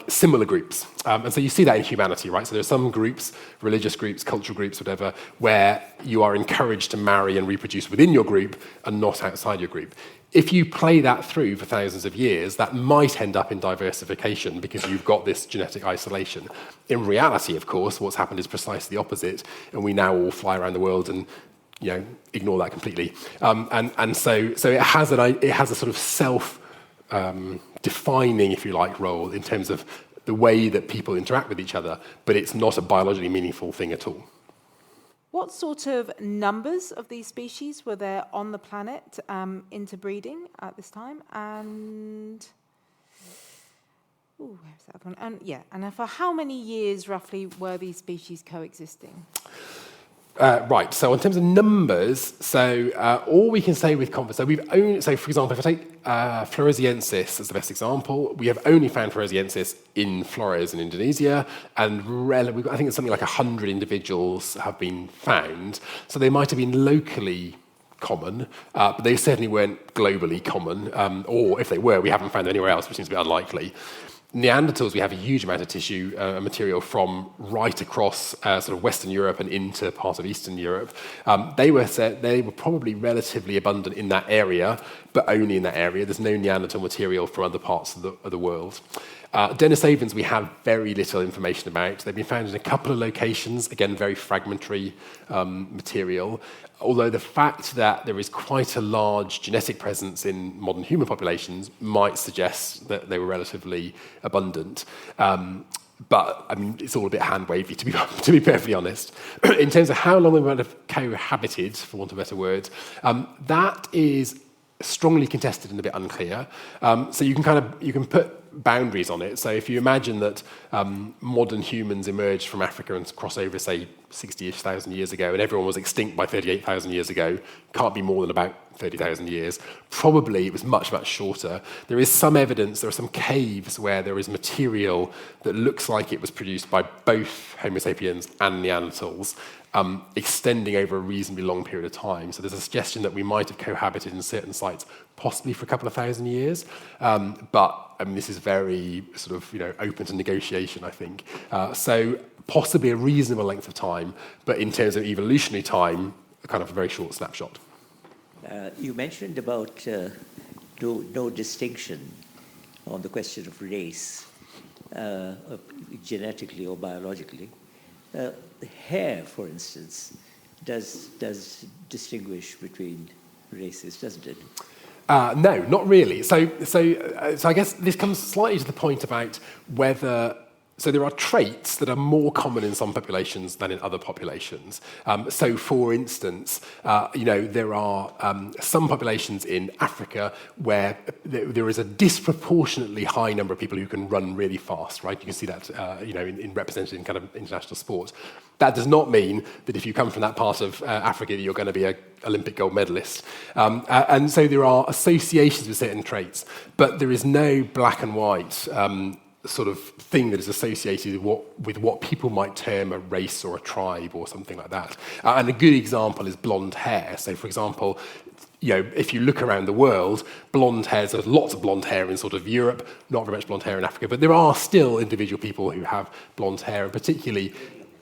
similar groups. And so you see that in humanity, right? So there are some groups, religious groups, cultural groups, whatever, where you are encouraged to marry and reproduce within your group and not outside your group. If you play that through for thousands of years, that might end up in diversification because you've got this genetic isolation. In reality, of course, what's happened is precisely the opposite, and we now all fly around the world and ignore that completely. And so it has a sort of self-defining, if you like, role in terms of the way that people interact with each other, but it's not a biologically meaningful thing at all. What sort of numbers of these species were there on the planet interbreeding at this time? And where's that other one? And for how many years roughly were these species coexisting? Right, so in terms of numbers, all we can say with confidence, so for example, if I take Floresiensis as the best example, we have only found Floresiensis in Flores in Indonesia, and I think it's something like 100 individuals have been found. So they might have been locally common, but they certainly weren't globally common, or if they were, we haven't found them anywhere else, which seems to be unlikely. Neanderthals, we have a huge amount of tissue material from right across sort of Western Europe and into part of Eastern Europe. They were probably relatively abundant in that area, but only in that area. There's no Neanderthal material from other parts of the world. Denisovans we have very little information about. They've been found in a couple of locations, again, very fragmentary material. Although the fact that there is quite a large genetic presence in modern human populations might suggest that they were relatively abundant. But I mean, it's all a bit hand-wavy, to be perfectly honest. In terms of how long they might have cohabited, for want of a better word, that is strongly contested and a bit unclear. So you can put boundaries on it. So if you imagine that modern humans emerged from Africa and crossed over, say, 60-ish thousand years ago, and everyone was extinct by 38,000 years ago, can't be more than about 30,000 years. Probably it was much, much shorter. There is some evidence, there are some caves where there is material that looks like it was produced by both Homo sapiens and Neanderthals, extending over a reasonably long period of time. So there's a suggestion that we might have cohabited in certain sites, possibly for a couple of thousand years. But I mean, this is very sort of open to negotiation, I think. So possibly a reasonable length of time, but in terms of evolutionary time, a kind of a very short snapshot. You mentioned about no distinction on the question of race, genetically or biologically. Hair, for instance, does distinguish between races, doesn't it? No, not really. So I guess this comes slightly to the point about whether. So there are traits that are more common in some populations than in other populations. So, for instance, there are some populations in Africa where there is a disproportionately high number of people who can run really fast, right? You can see that, in represented in kind of international sport. That does not mean that if you come from that part of Africa, you're going to be an Olympic gold medalist. And so there are associations with certain traits, but there is no black and white sort of thing that is associated with what people might term a race or a tribe or something like that. And a good example is blonde hair. So, for example, if you look around the world, blonde hair, there's lots of blonde hair in sort of Europe, not very much blonde hair in Africa, but there are still individual people who have blonde hair, and particularly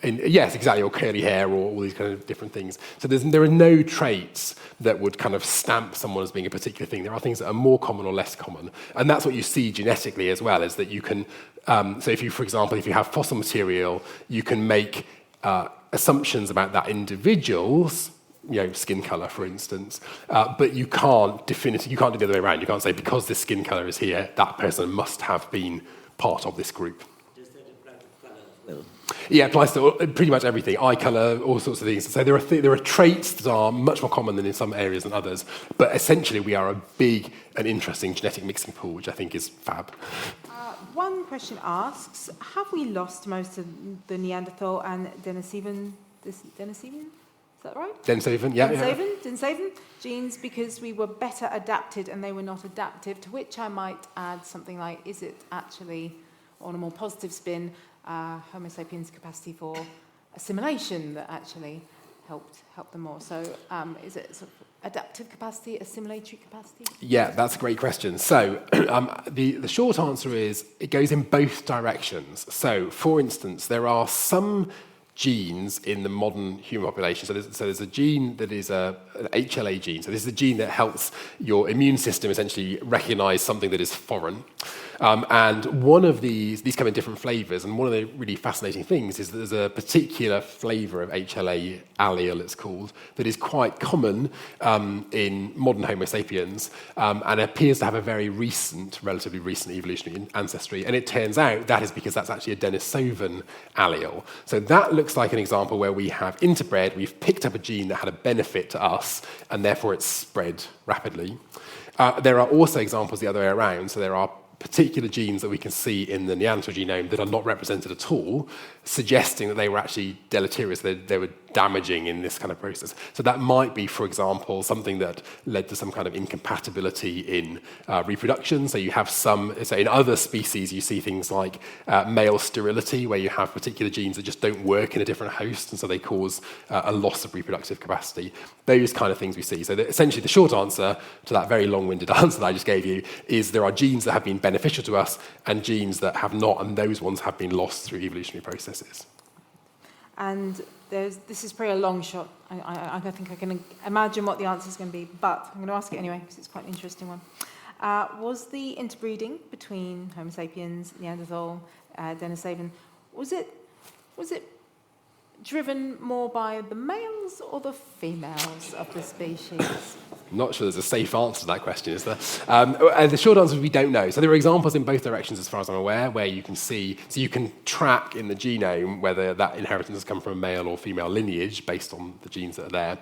yes, exactly, or curly hair, or all these kind of different things. So there are no traits that would kind of stamp someone as being a particular thing. There are things that are more common or less common. And that's what you see genetically as well, is that you can, so if you, for example, if you have fossil material, you can make assumptions about that individual's, skin colour, for instance, but you can't do the other way around. You can't say, because this skin colour is here, that person must have been part of this group. Does that apply to colour as well? Yeah, it applies to pretty much everything, eye colour, all sorts of things. So there are traits that are much more common than in some areas than others, but essentially we are a big and interesting genetic mixing pool, which I think is fab. One question asks, have we lost most of the Neanderthal and Denisovan? Is that right? Denisovan, Denisovan genes because we were better adapted and they were not adaptive, to which I might add something like, is it actually, on a more positive spin, Homo sapiens' capacity for assimilation that actually helped them more? So is it sort of adaptive capacity, assimilatory capacity? Yeah, that's a great question. So the short answer is it goes in both directions. So, for instance, there are some genes in the modern human population. So there's a gene that is an HLA gene. So this is a gene that helps your immune system essentially recognize something that is foreign. And one of these come in different flavors, and one of the really fascinating things is that there's a particular flavor of HLA allele, it's called, that is quite common in modern Homo sapiens, and appears to have a very relatively recent evolutionary ancestry. And it turns out that is because that's actually a Denisovan allele. So that looks like an example where we have interbred, we've picked up a gene that had a benefit to us, and therefore it's spread rapidly. There are also examples the other way around. So there are particular genes that we can see in the Neanderthal genome that are not represented at all, suggesting that they were actually deleterious, they were damaging in this kind of process. So that might be, for example, something that led to some kind of incompatibility in reproduction. So you have so in other species, you see things like male sterility, where you have particular genes that just don't work in a different host, and so they cause a loss of reproductive capacity. Those kind of things we see. So essentially, the short answer to that very long-winded answer that I just gave you is there are genes that have been beneficial to us and genes that have not, and those ones have been lost through evolutionary processes. And this is probably a long shot. I think I can imagine what the answer is going to be, but I'm going to ask it anyway because it's quite an interesting one. Was the interbreeding between Homo sapiens, Neanderthal, Denisovan, was it driven more by the males or the females of the species? I'm not sure there's a safe answer to that question, is there? And the short answer is we don't know. So there are examples in both directions, as far as I'm aware, where you can see, so you can track in the genome whether that inheritance has come from a male or female lineage based on the genes that are there.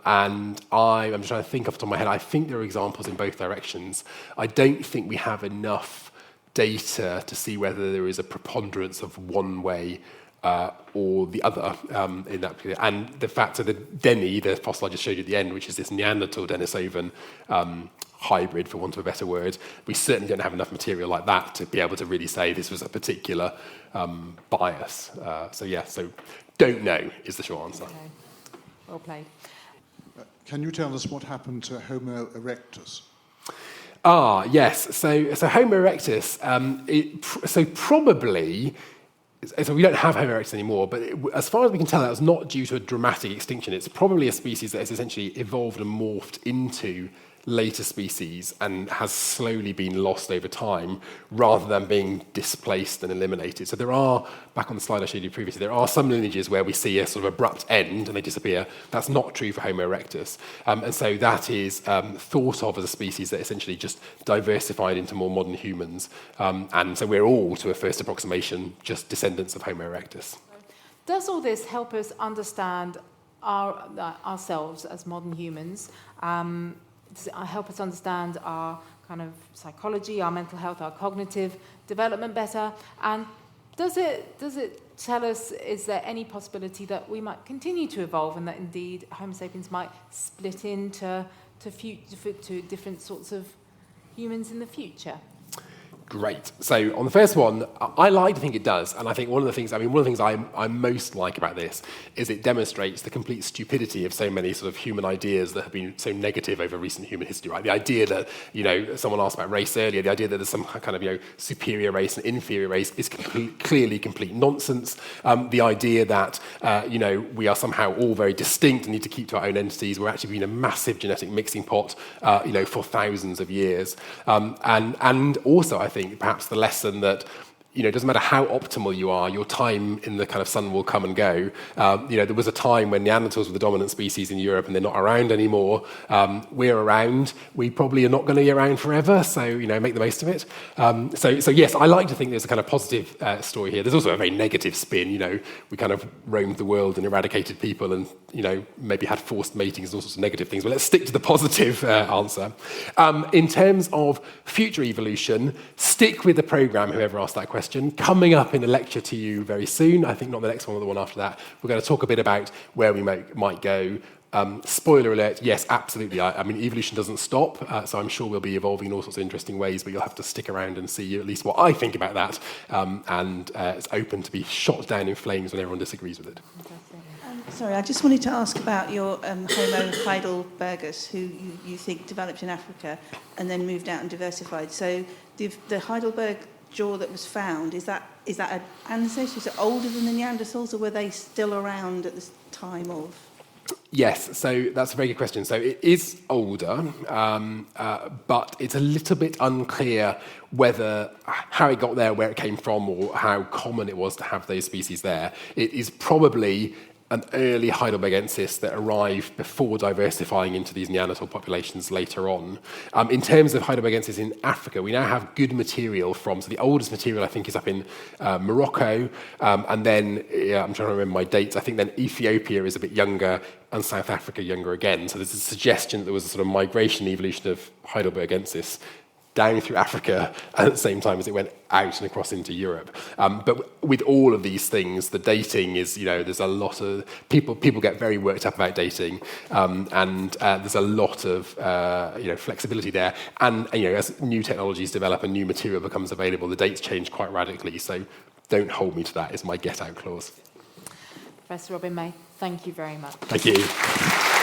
And I'm just trying to think off the top of my head, I think there are examples in both directions. I don't think we have enough data to see whether there is a preponderance of one way or the other in that period. And the fact that the Denny, the fossil I just showed you at the end, which is this Neanderthal Denisovan hybrid, for want of a better word, we certainly don't have enough material like that to be able to really say this was a particular bias. So don't know is the short answer. Okay. Well played. Can you tell us what happened to Homo erectus? Yes. So Homo erectus, probably. So we don't have Homo erectus anymore, but as far as we can tell, that was not due to a dramatic extinction. It's probably a species that has essentially evolved and morphed into later species and has slowly been lost over time rather than being displaced and eliminated. So there are, back on the slide I showed you previously, there are some lineages where we see a sort of abrupt end and they disappear. That's not true for Homo erectus. And so that is thought of as a species that essentially just diversified into more modern humans. And so we're all, to a first approximation, just descendants of Homo erectus. Does all this help us understand ourselves as modern humans? Does it help us understand our kind of psychology, our mental health, our cognitive development better? And does it tell us, is there any possibility that we might continue to evolve and that indeed Homo sapiens might split into different sorts of humans in the future? Great. So on the first one, I like to think it does, and I think one of the things I most like about this is it demonstrates the complete stupidity of so many sort of human ideas that have been so negative over recent human history. Right? The idea that someone asked about race earlier, the idea that there's some kind of superior race and inferior race is clearly complete nonsense. The idea that we are somehow all very distinct and need to keep to our own entities. We're actually been a massive genetic mixing pot, for thousands of years, and also I think perhaps the lesson that it doesn't matter how optimal you are, your time in the kind of sun will come and go. There was a time when Neanderthals were the dominant species in Europe and they're not around anymore. We're around. We probably are not going to be around forever, so, make the most of it. So yes, I like to think there's a kind of positive story here. There's also a very negative spin. We kind of roamed the world and eradicated people and, maybe had forced matings and all sorts of negative things. But let's stick to the positive answer. In terms of future evolution, stick with the programme, whoever asked that question. Coming up in a lecture to you very soon, I think not the next one or the one after that, we're going to talk a bit about where we might go. Spoiler alert, yes, absolutely. I mean, evolution doesn't stop, so I'm sure we'll be evolving in all sorts of interesting ways, but you'll have to stick around and see at least what I think about that. And it's open to be shot down in flames when everyone disagrees with it. Sorry, I just wanted to ask about your Homo heidelbergus, who you think developed in Africa and then moved out and diversified. So the Heidelberg jaw that was found, is that an ancestor? Is it older than the Neanderthals, or were they still around at the time of? Yes, so that's a very good question. So it is older, but it's a little bit unclear how it got there, where it came from, or how common it was to have those species there. It is probably an early Heidelbergensis that arrived before diversifying into these Neanderthal populations later on. In terms of Heidelbergensis in Africa, we now have good material so the oldest material I think is up in Morocco, and then, I'm trying to remember my dates, I think then Ethiopia is a bit younger, and South Africa younger again. So there's a suggestion that there was a sort of migration evolution of Heidelbergensis down through Africa at the same time as it went out and across into Europe. But with all of these things, the dating is, there's a lot of... People get very worked up about dating, and there's a lot of, flexibility there. And, as new technologies develop and new material becomes available, the dates change quite radically. So don't hold me to that, is my get-out clause. Professor Robin May, thank you very much. Thank you.